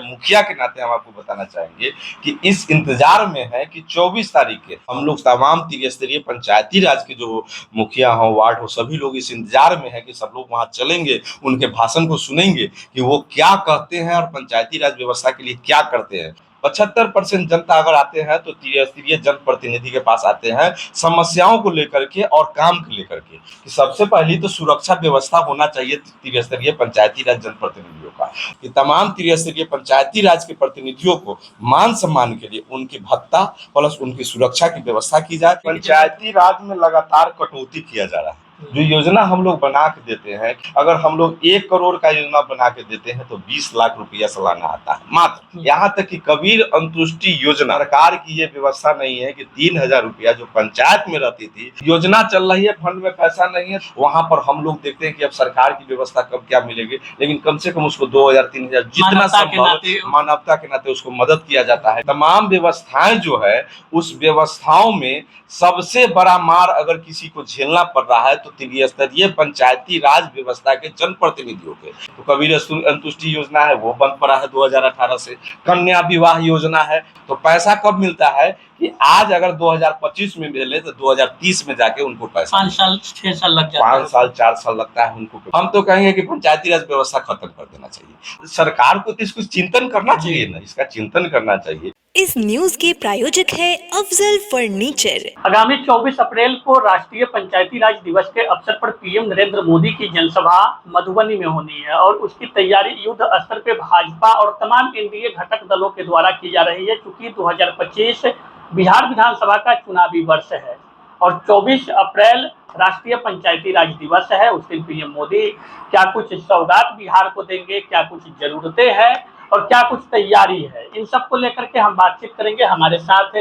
मुखिया के नाते हम आपको बताना चाहेंगे कि इस इंतजार में है कि 24 तारीख के हम लोग तमाम त्रिस्तरीय पंचायती राज के जो मुखिया हो, वार्ड हो, सभी लोग इस इंतजार में है कि सब लोग वहां चलेंगे, उनके भाषण को सुनेंगे कि वो क्या कहते हैं और पंचायती राज व्यवस्था के लिए क्या करते हैं। 75% जनता अगर आते हैं तो त्रिस्तरीय जनप्रतिनिधि के पास आते हैं समस्याओं को लेकर के और काम को लेकर के कि सबसे पहली तो सुरक्षा व्यवस्था होना चाहिए त्रिस्तरीय पंचायती राज जनप्रतिनिधियों का, कि तमाम त्रिस्तरीय पंचायती राज के प्रतिनिधियों को मान सम्मान के लिए उनकी भत्ता प्लस उनकी सुरक्षा की व्यवस्था की जाए। पंचायती राज में लगातार कटौती किया जा रहा है। जो योजना हम लोग बना के देते हैं, अगर हम लोग 1 करोड़ का योजना बना के देते हैं तो 20 लाख रुपया सालाना आता है मात्र। यहाँ तक कि कबीर अंतुष्टि योजना, सरकार की ये व्यवस्था नहीं है कि 3,000 रुपया जो पंचायत में रहती थी, योजना चल रही है, फंड में पैसा नहीं है, वहां पर हम लोग देखते हैं कि अब सरकार की व्यवस्था कब क्या मिलेगी, लेकिन कम से कम उसको 2,000 3,000 जितना संभव मानवता के नाते उसको मदद किया जाता है। तमाम व्यवस्थाएं जो है उस व्यवस्थाओं में सबसे बड़ा मार अगर किसी को झेलना पड़ रहा है तो त्रिस्तरीय पंचायती राज व्यवस्था के जनप्रतिनिधियों के। तो कबीर अंतुष्टि योजना है वो बंद पड़ा है 2018 से। कन्या विवाह योजना है, तो पैसा कब मिलता है कि आज अगर 2025 में मिले तो 2030 में जाके उनको पैसा 5 साल 6 साल लग जाता है, 5 साल 4 साल लगता है उनको। हम तो कहेंगे कि पंचायती राज व्यवस्था खत्म कर देना चाहिए। सरकार को तो इसको चिंतन करना चाहिए ना, इसका चिंतन करना चाहिए। इस न्यूज के प्रायोजक है अफजल फर्नीचर। आगामी 24 अप्रैल को राष्ट्रीय पंचायती राज दिवस के अवसर पर पीएम नरेंद्र मोदी की जनसभा मधुबनी में होनी है और उसकी तैयारी युद्ध स्तर पे भाजपा और तमाम एनडीए घटक दलों के द्वारा की जा रही है। चूंकि 2025 बिहार विधानसभा का चुनावी वर्ष है और 24 अप्रैल राष्ट्रीय पंचायती राज दिवस है। उस दिन पीएम मोदी क्या कुछ सौगात बिहार को देंगे, क्या कुछ जरूरतें हैं और क्या कुछ तैयारी है, इन सब को लेकर के हम बातचीत करेंगे। हमारे साथ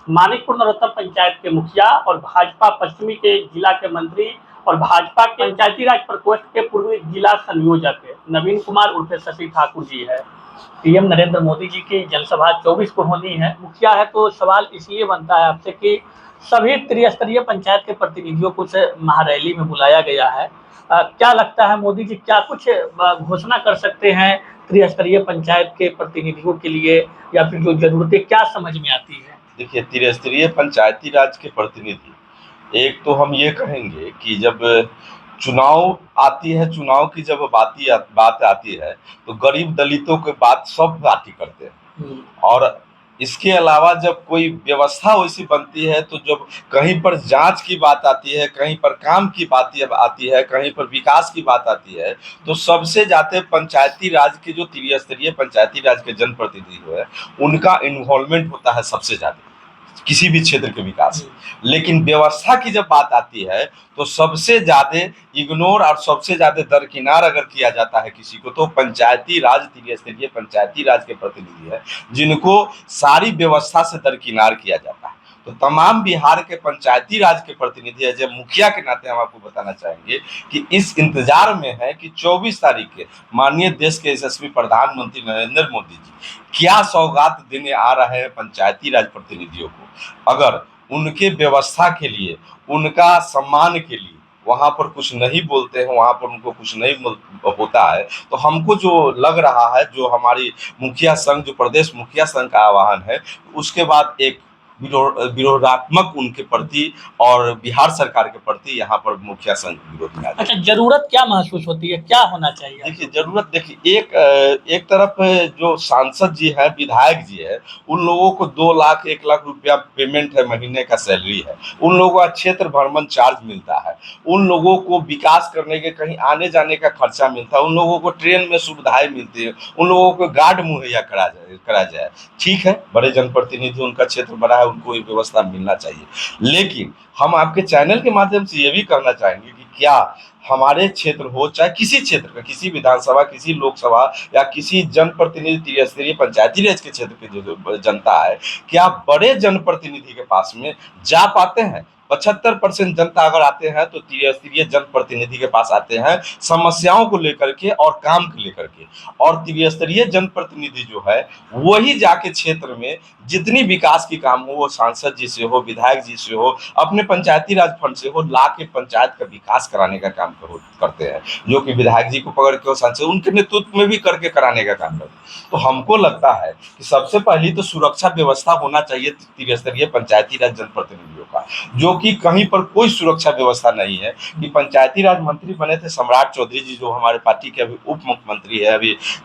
मानिकपुर नरोत्तम पंचायत के मुखिया और भाजपा पश्चिमी के जिला के मंत्री और भाजपा के पंचायती राज प्रकोष्ठ के पूर्व जिला संयोजक नवीन कुमार उर्फ शशि ठाकुर जी है। पीएम नरेंद्र मोदी जी की जनसभा 24 को होनी है। मुखिया है तो सवाल इसलिए बनता है आपसे कि सभी त्रिस्तरीय पंचायत के प्रतिनिधियों को महारैली में बुलाया गया है। क्या लगता है मोदी जी क्या कुछ घोषणा कर सकते हैं त्रिस्तरीय पंचायत के प्रतिनिधियों के लिए, या फिर जो जरूरतें क्या समझ में आती है? देखिए, त्रिस्तरीय पंचायती राज के प्रतिनिधि, एक तो हम ये कहेंगे कि जब चुनाव आती है, चुनाव की जब बात आती है तो गरीब दलितों के बात सब पार्टी करते हैं। और इसके अलावा जब कोई व्यवस्था वैसी बनती है तो जब कहीं पर जांच की बात आती है, कहीं पर काम की बात आती है, कहीं पर विकास की बात आती है, तो सबसे ज्यादा पंचायती राज के जो त्रिस्तरीय पंचायती राज के जनप्रतिनिधि है उनका इन्वॉल्वमेंट होता है सबसे ज्यादा किसी भी क्षेत्र के विकास में। लेकिन व्यवस्था की जब बात आती है तो सबसे ज्यादा इग्नोर और सबसे ज्यादा दरकिनार अगर किया जाता है किसी को तो पंचायती राज त्रिस्तरीय पंचायती राज के प्रतिनिधि है, जिनको सारी व्यवस्था से दरकिनार किया जाता है। तो तमाम बिहार के पंचायती राज के प्रतिनिधि है, जब मुखिया के नाते हम आपको बताना चाहेंगे कि इस इंतजार में है कि 24 तारीख के माननीय देश के यशस्वी प्रधानमंत्री नरेंद्र मोदी जी क्या सौगात देने आ रहे हैं पंचायती राज प्रतिनिधियों को। अगर उनके व्यवस्था के लिए, उनका सम्मान के लिए वहां पर कुछ नहीं बोलते हैं, वहां पर उनको कुछ नहीं होता है, तो हमको जो लग रहा है, जो हमारी मुखिया संघ, जो प्रदेश मुखिया संघ का आह्वान है, उसके बाद एक विरोधात्मक उनके प्रति और बिहार सरकार के प्रति यहाँ पर मुखिया संघ विरोध में। अच्छा, जरूरत क्या महसूस होती है, क्या होना चाहिए? देखिए, जरूरत देखिए, एक तरफ जो सांसद जी है, विधायक जी है, उन लोगों को 2 लाख 1 लाख रुपया पेमेंट है, महीने का सैलरी है, उन लोगों का क्षेत्र भ्रमण चार्ज मिलता है, उन लोगों को विकास करने के कहीं आने जाने का खर्चा मिलता है, उन लोगों को ट्रेन में सुविधाएं मिलती है, उन लोगों को गार्ड मुहैया करा जाए। ठीक है, बड़े जनप्रतिनिधि, उनका क्षेत्र बड़ा है, उनको ये व्यवस्था मिलना चाहिए। लेकिन हम आपके चैनल के माध्यम से ये भी कहना चाहेंगे कि क्या हमारे क्षेत्र हो, चाहे किसी क्षेत्र का, किसी विधानसभा, किसी लोकसभा या किसी जनप्रतिनिधि त्रिस्तरीय पंचायती राज के क्षेत्र की जो जनता है, क्या बड़े जनप्रतिनिधि के पास में जा पाते हैं? 75% जनता अगर आते हैं तो त्रिस्तरीय जनप्रतिनिधि के पास आते हैं समस्याओं को लेकर के और काम को लेकर के। और त्रिस्तरीय जनप्रतिनिधि जो है वही जाके क्षेत्र में जितनी विकास की काम हो, वो सांसद जी से हो, विधायक जी से हो, अपने पंचायती राज फंड से हो, ला के पंचायत का विकास कराने का काम करते हैं, जो कि विधायक जी को पकड़ के और सांसद उनके नेतृत्व में भी करके कराने का काम करते हैं। तो हमको लगता है कि सबसे पहली तो सुरक्षा व्यवस्था होना चाहिए त्रिस्तरीय पंचायती राज जनप्रतिनिधियों का, जो कि कहीं पर कोई सुरक्षा व्यवस्था नहीं है। कि पंचायती राज मंत्री बने थे सम्राट चौधरी जी, जो हमारे पार्टी के अभी उप मुख्यमंत्री है,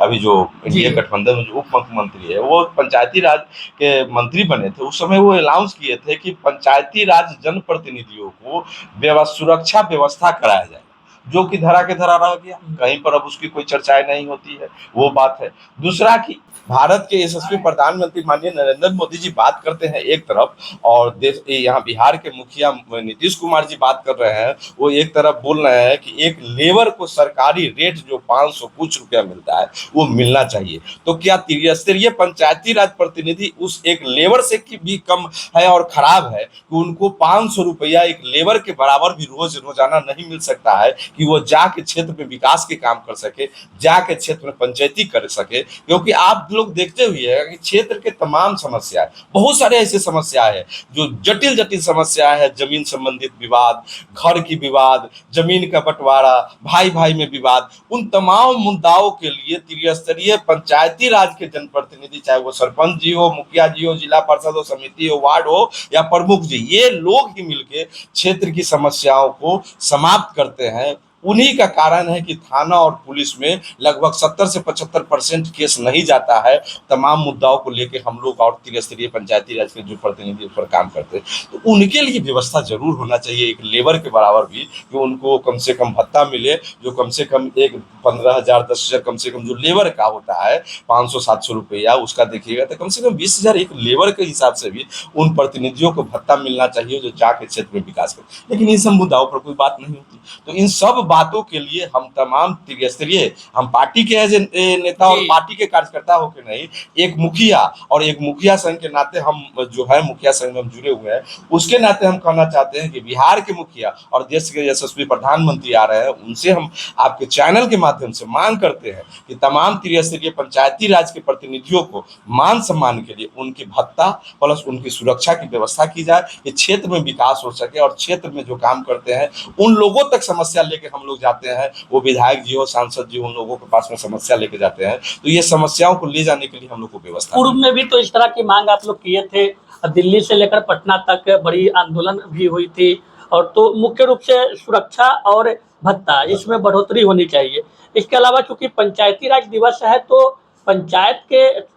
अभी जो इंडिया गठबंधन में जो उप मुख्यमंत्री है, वो पंचायती राज के मंत्री बने थे। उस समय वो अनाउंस किए थे कि पंचायती राज जनप्रतिनिधियों को सुरक्षा व्यवस्था कराया जाए, जो कि धरा के धरा रह गया, कहीं पर अब उसकी कोई चर्चाएं नहीं होती है, वो बात है। दूसरा कि भारत के यशस्वी प्रधानमंत्री माननीय नरेंद्र मोदी जी बात करते हैं एक तरफ, और देश यहाँ बिहार के मुखिया नीतीश कुमार जी बात कर रहे हैं, वो एक तरफ बोल रहे हैं कि एक लेबर को सरकारी रेट जो 500 कुछ रुपया मिलता है वो मिलना चाहिए। तो क्या त्रिस्तरीय पंचायती राज प्रतिनिधि उस एक लेबर से भी कम है और खराब है कि उनको 500 रुपया एक लेबर के बराबर भी रोजाना नहीं मिल सकता है कि वो जाके क्षेत्र में विकास के काम कर सके, जाके क्षेत्र में पंचायती कर सके? क्योंकि आप लोग देखते हुए है कि क्षेत्र के तमाम समस्याएं, बहुत सारे ऐसे समस्याएं हैं जो जटिल जटिल समस्याएं हैं, जमीन संबंधित विवाद, घर की विवाद, जमीन का बंटवारा, भाई भाई में विवाद, उन तमाम मुद्दाओं के लिए त्रिस्तरीय पंचायती राज के जनप्रतिनिधि, चाहे वो सरपंच जी हो, मुखिया जी हो, जिला परिषद हो, समिति हो, वार्ड हो या प्रमुख जी, ये लोग ही मिलके क्षेत्र की समस्याओं को समाप्त करते हैं। उन्हीं का कारण है कि थाना और पुलिस में लगभग 70 से 75% केस नहीं जाता है। तमाम मुद्दाओं को लेके हम लोग और त्रिस्तरीय पंचायती राज के जो प्रतिनिधि उस पर काम करते हैं, तो उनके लिए व्यवस्था जरूर होना चाहिए, एक लेबर के बराबर भी, कि उनको कम से कम भत्ता मिले, जो कम से कम एक 15,000 10,000 कम से कम जो लेबर का होता है 500-700 रुपया, उसका देखिएगा तो कम से कम 20,000 एक लेबर के हिसाब से भी उन प्रतिनिधियों को भत्ता मिलना चाहिए जो जाके क्षेत्र में विकास करे। लेकिन इन सब मुद्दाओं पर कोई बात नहीं होती। तो इन सब बातों के लिए हम तमाम त्रिस्तरीय, हम पार्टी के एज नेता और पार्टी के कार्यकर्ता हो के नहीं, एक मुखिया और एक मुखिया संघ के नाते हम जो है मुखिया संघ में हम जुड़े हुए हैं, उसके नाते हम कहना चाहते हैं कि बिहार के मुखिया और देश के यशस्वी प्रधानमंत्री आ रहे हैं, उनसे हम आपके चैनल के माध्यम से मांग करते हैं कि तमाम त्रिस्तरीय पंचायती राज के प्रतिनिधियों को मान सम्मान के लिए उनकी भत्ता प्लस उनकी सुरक्षा की व्यवस्था की जाए, कि क्षेत्र में विकास हो सके और क्षेत्र में जो काम करते हैं उन लोगों तक समस्या लेके हम लोग जाते हैं, वो विधायक जी हो, सांसद जी, उन लोगों के पास में समस्या लेके जाते हैं, तो ये समस्याओं को ले जाने के लिए हम लोग को व्यवस्था। पूर्व में भी तो इस तरह की मांग आप लोग किए थे, दिल्ली से लेकर पटना तक बड़ी आंदोलन भी हुई थी, और तो मुख्य रूप से सुरक्षा और भत्ता, इसमें बढ़ोतरी होनी चाहिए। इसके अलावा चूंकि पंचायती राज दिवस है, तो पंचायत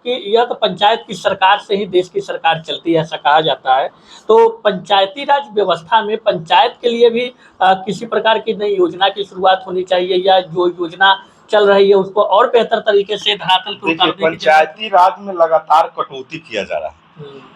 यह तो पंचायत की सरकार से ही देश की सरकार चलती है, ऐसा कहा जाता है। तो पंचायती राज व्यवस्था में पंचायत के लिए भी किसी प्रकार की नई योजना की शुरुआत होनी चाहिए, या जो योजना चल रही है उसको और बेहतर तरीके से धरातल पर उतारने की। पंचायती राज में लगातार कटौती किया जा रहा है।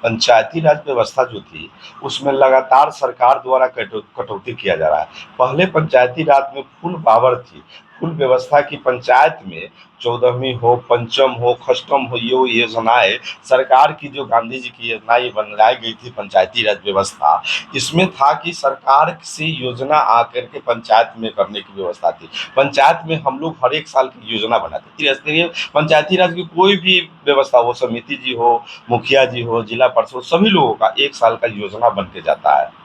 पंचायती राज व्यवस्था जो थी उसमें लगातार सरकार द्वारा कटौती किया जा रहा है। पहले पंचायती राज में फुल पावर थी, फुल व्यवस्था की, पंचायत में 14वीं हो, पंचम हो, खष्टम हो, ये योजनाएं सरकार की, जो गांधी जी की योजना ये बनाई गई थी पंचायती राज व्यवस्था, इसमें था कि सरकार से योजना आकर के पंचायत में करने की व्यवस्था थी। पंचायत में हम लोग हर एक साल की योजना बनाते। त्रिस्तरीय पंचायती राज की कोई भी व्यवस्था हो, समिति जी हो, मुखिया जी हो, जिला परिषद, सभी लोगों का एक साल का योजना बन के जाता है।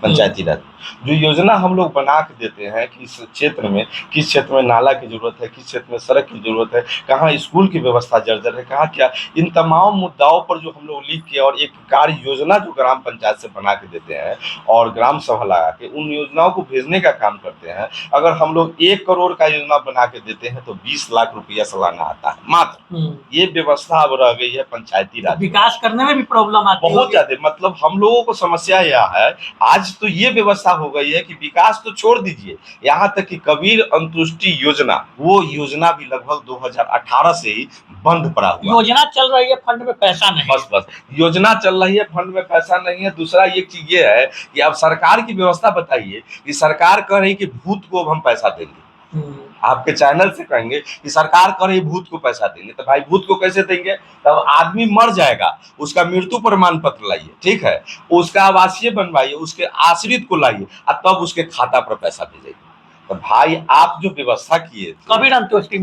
पंचायती राज जो योजना हम लोग बना के देते हैं कि इस क्षेत्र में, किस क्षेत्र में नाला की जरूरत है, किस क्षेत्र में सड़क की जरूरत है, कहाँ स्कूल की व्यवस्था जर्जर है, कहाँ क्या, इन तमाम मुद्दाओं पर जो हम लोग लिख के और एक कार्य योजना जो ग्राम पंचायत से बना के देते हैं और ग्राम सभा लगा के उन योजनाओं को भेजने का काम करते हैं। अगर हम लोग 1 करोड़ का योजना बना के देते हैं तो 20 लाख रुपया सालाना आता है मात्र। ये व्यवस्था अब रह गई है पंचायती राज। विकास करने में भी प्रॉब्लम आती है बहुत ज्यादा, मतलब हम लोगों को समस्या यह है, आज तो ये व्यवस्था हो गई है कि विकास तो छोड़ दीजिए, यहाँ तक कि कबीर अंत्योदय योजना, वो योजना भी लगभग 2018 से ही बंद पड़ा हुआ। योजना चल रही है, फंड में पैसा नहीं। बस योजना चल रही है, फंड में पैसा नहीं है। दूसरा एक चीज ये है कि अब सरकार की व्यवस्था बताइए कि सरकार कह रही कि भूत को अब हम पैसा देंगे। आपके चैनल से कहेंगे कि सरकार करे भूत को पैसा देंगे, तो भाई भूत को कैसे देंगे? तब आदमी मर जाएगा, उसका मृत्यु प्रमाण पत्र लाइए, ठीक है, उसका आवासीय बनवाइए, उसके आश्रित को लाइए और तब उसके खाता पर पैसा भेजिए। तो भाई आप जो व्यवस्था किए थे, कबीर अंतुष्टि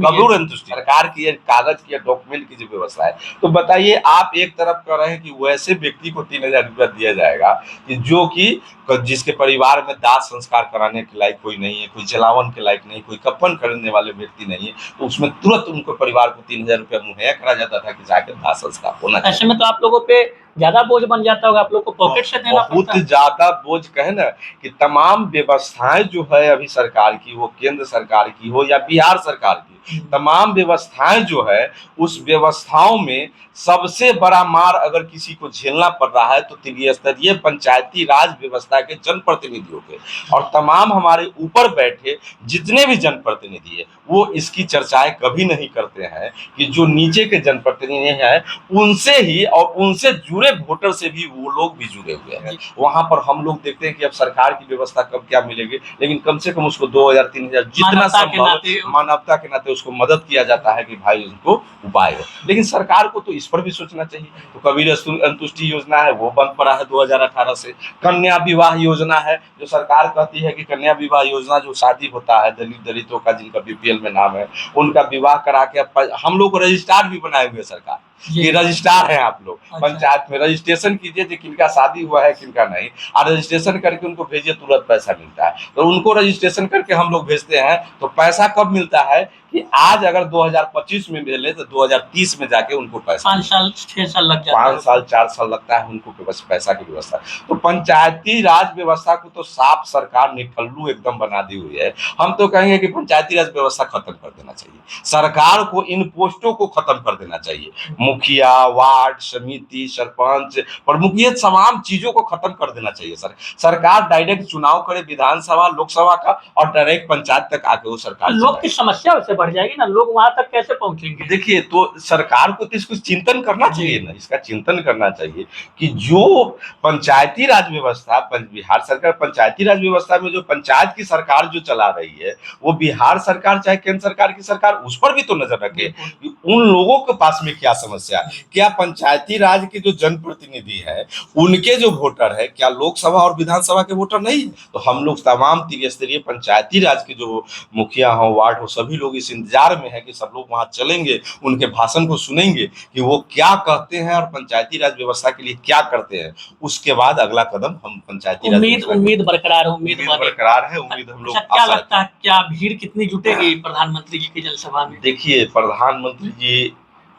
सरकार की कागज की डॉक्यूमेंट की जो व्यवस्था है, तो बताइए आप एक तरफ कह रहे हैं कि वैसे व्यक्ति को 3,000 रुपया दिया जाएगा कि जो कि जिसके परिवार में दाह संस्कार कराने के लायक कोई नहीं है, कोई जलावन के लायक नहीं, कोई कफन खरीदने वाले व्यक्ति नहीं है, तो उसमें तुरंत उनको परिवार को 3,000 रुपया मुहैया करा जाता था कि जाकर दाह संस्कार होना चाहिए। ऐसे में तो आप लोगों पे ज्यादा बोझ बन जाता होगा, आप लोग को पॉकेट से देना बहुत पड़ता है। ज्यादा बोझ कहे ना कि तमाम व्यवस्थाएं जो है अभी सरकार की, वो केंद्र सरकार की हो या बिहार सरकार की, तमाम व्यवस्थाएं जो है उस व्यवस्थाओं में सबसे बड़ा मार अगर किसी को झेलना पड़ रहा है तो त्रिस्तरीय पंचायती राज व्यवस्था के जनप्रतिनिधियों के, और तमाम हमारे ऊपर बैठे जितने भी जनप्रतिनिधि है वो इसकी चर्चाएं कभी नहीं करते हैं कि जो नीचे के जनप्रतिनिधि हैं उनसे ही और उनसे जुड़े वोटर से भी वो लोग भी जुड़े हुए हैं। वहां पर हम लोग देखते हैं कि अब सरकार की व्यवस्था कब क्या मिलेगी, लेकिन कम से कम उसको 2,000 3,000 जितना संभव मानवता के नाते उसको मदद किया जाता है कि भाई उनको उपाय हो। लेकिन सरकार को तो इस पर भी सोचना चाहिए। तो कबीर अंतुष्टि योजना है वो बंद पड़ा है 2018 से। कन्या विवाह योजना है जो सरकार कहती है कि कन्या विवाह योजना जो शादी होता है दलितों का जिनका बीपीएल में नाम है उनका विवाह करा के हम लोग को रजिस्ट्रार भी बनाए हुए सरकार, ये रजिस्ट्रार है आप लोग। अच्छा। पंचायत में रजिस्ट्रेशन कीजिए कि किनका शादी हुआ है किनका नहीं, और रजिस्ट्रेशन करके उनको भेजिए, तुरंत पैसा मिलता है। तो उनको रजिस्ट्रेशन करके हम लोग भेजते हैं तो पैसा कब मिलता है कि आज अगर 2025 में भेजे तो 2030 में जाके उनको पैसा 5 साल 6 साल लग जाता है, 5 साल 4 साल लगता है उनको बस पैसा की व्यवस्था। तो पंचायती राज व्यवस्था को तो साफ सरकार निठल्लू एकदम बना दी हुई है। हम तो कहेंगे कि पंचायती राज व्यवस्था खत्म कर देना चाहिए, सरकार को इन पोस्टों को खत्म कर देना चाहिए। मुखिया, वार्ड समिति, सरपंच, प्रमुख, ये तमाम चीजों को खत्म कर देना चाहिए। सरकार डायरेक्ट चुनाव करे विधानसभा लोकसभा का और डायरेक्ट पंचायत तक आके वो सरकार लोग की समस्या उससे बढ़ जाएगी ना, लोग वहां तक कैसे पहुंचेंगे? देखिए तो सरकार को तो इसको चिंतन करना चाहिए ना, इसका चिंतन करना चाहिए कि जो पंचायती राज व्यवस्था बिहार सरकार पंचायती राज व्यवस्था में जो पंचायत की सरकार जो चला रही है वो बिहार सरकार चाहे केंद्र सरकार की सरकार उस पर भी तो नजर रखे कि उन लोगों के पास में क्या समस्या है। क्या पंचायती राज के जो जनप्रतिनिधि है उनके जो वोटर है क्या लोकसभा और विधानसभा के वोटर नहीं? तो हम लोग तमाम त्रिस्तरीय पंचायती राज के जो मुखिया हो वार्ड हो सभी लोग इस इंतजार में है कि सब लोग वहां चलेंगे, उनके भाषण को सुनेंगे कि वो क्या कहते हैं और पंचायती राज व्यवस्था के लिए क्या करते हैं। उसके बाद अगला कदम हम पंचायती राज उम्मीद बरकरार है, उम्मीद बरकरार है, उम्मीद हम लोग। क्या लगता है क्या भीड़ कितनी जुटेगी प्रधानमंत्री जी की जनसभा में? देखिए प्रधानमंत्री जी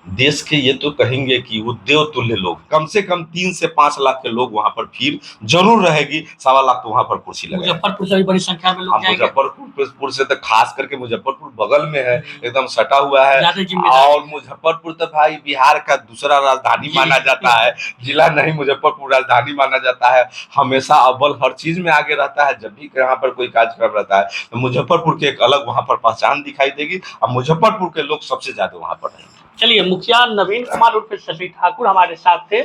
देश के ये तो कहेंगे कि वो देवतुल्य लोग, कम से कम 3 से 5 लाख के लोग वहां पर भीड़ जरूर रहेगी, 1.25 लाख तो वहां पर कुर्सी लगेगी। मुजफ्फरपुर से भी बड़ी संख्या में लोग जाएंगे। मुजफ्फरपुर से तो खास करके मुजफ्फरपुर बगल में है, एकदम सटा हुआ है, और मुजफ्फरपुर तो भाई बिहार का दूसरा राजधानी माना जाता है, जिला नहीं मुजफ्फरपुर राजधानी माना जाता है, हमेशा अव्वल हर चीज में आगे रहता है। जब भी यहाँ पर कोई कार्यक्रम रहता है तो मुजफ्फरपुर की एक अलग वहां पर पहचान दिखाई देगी और मुजफ्फरपुर के लोग सबसे ज्यादा वहां पर रहेंगे। चलिए, मुखिया नवीन कुमार उर्फ शशि ठाकुर हमारे साथ थे,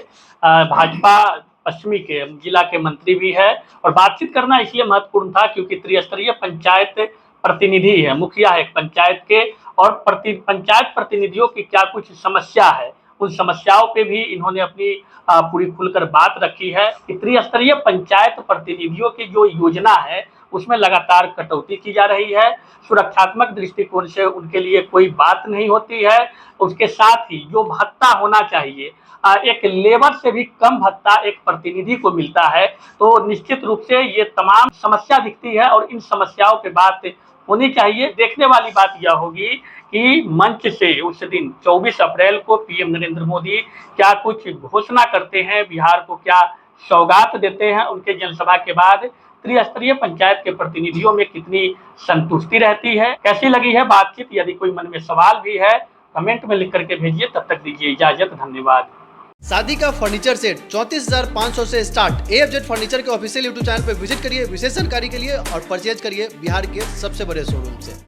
भाजपा पश्चिमी के जिला के मंत्री भी है, और बातचीत करना इसलिए महत्वपूर्ण था क्योंकि त्रिस्तरीय पंचायत प्रतिनिधि है, मुखिया है एक पंचायत के, और पंचायत प्रतिनिधियों की क्या कुछ समस्या है, उन समस्याओं पे भी इन्होंने अपनी पूरी खुलकर बात रखी है। त्रिस्तरीय पंचायत प्रतिनिधियों की जो योजना है उसमें लगातार कटौती की जा रही है, सुरक्षात्मक दृष्टिकोण से उनके लिए कोई बात नहीं होती है। उसके साथ ही जो भत्ता होना चाहिए, एक लेबर से भी कम भत्ता एक प्रतिनिधि को मिलता है, तो निश्चित रूप से ये तमाम समस्या दिखती है और इन समस्याओं पे बात होनी चाहिए। देखने वाली बात यह होगी कि मंच से उस दिन 24 अप्रैल को पीएम नरेंद्र मोदी क्या कुछ घोषणा करते हैं, बिहार को क्या सौगात देते हैं, उनके जनसभा के बाद त्रिस्तरीय पंचायत के प्रतिनिधियों में कितनी संतुष्टि रहती है, कैसी लगी है बातचीत। यदि कोई मन में सवाल भी है कमेंट में लिख करके भेजिए। तब तक दीजिए इजाजत, धन्यवाद। शादी का फर्नीचर सेट 34,500 से स्टार्ट। AFZ फर्नीचर के ऑफिशियल YouTube चैनल पर विजिट करिए विशेष जानकारी के लिए और परचेज करिए बिहार के सबसे बड़े शोरूम से।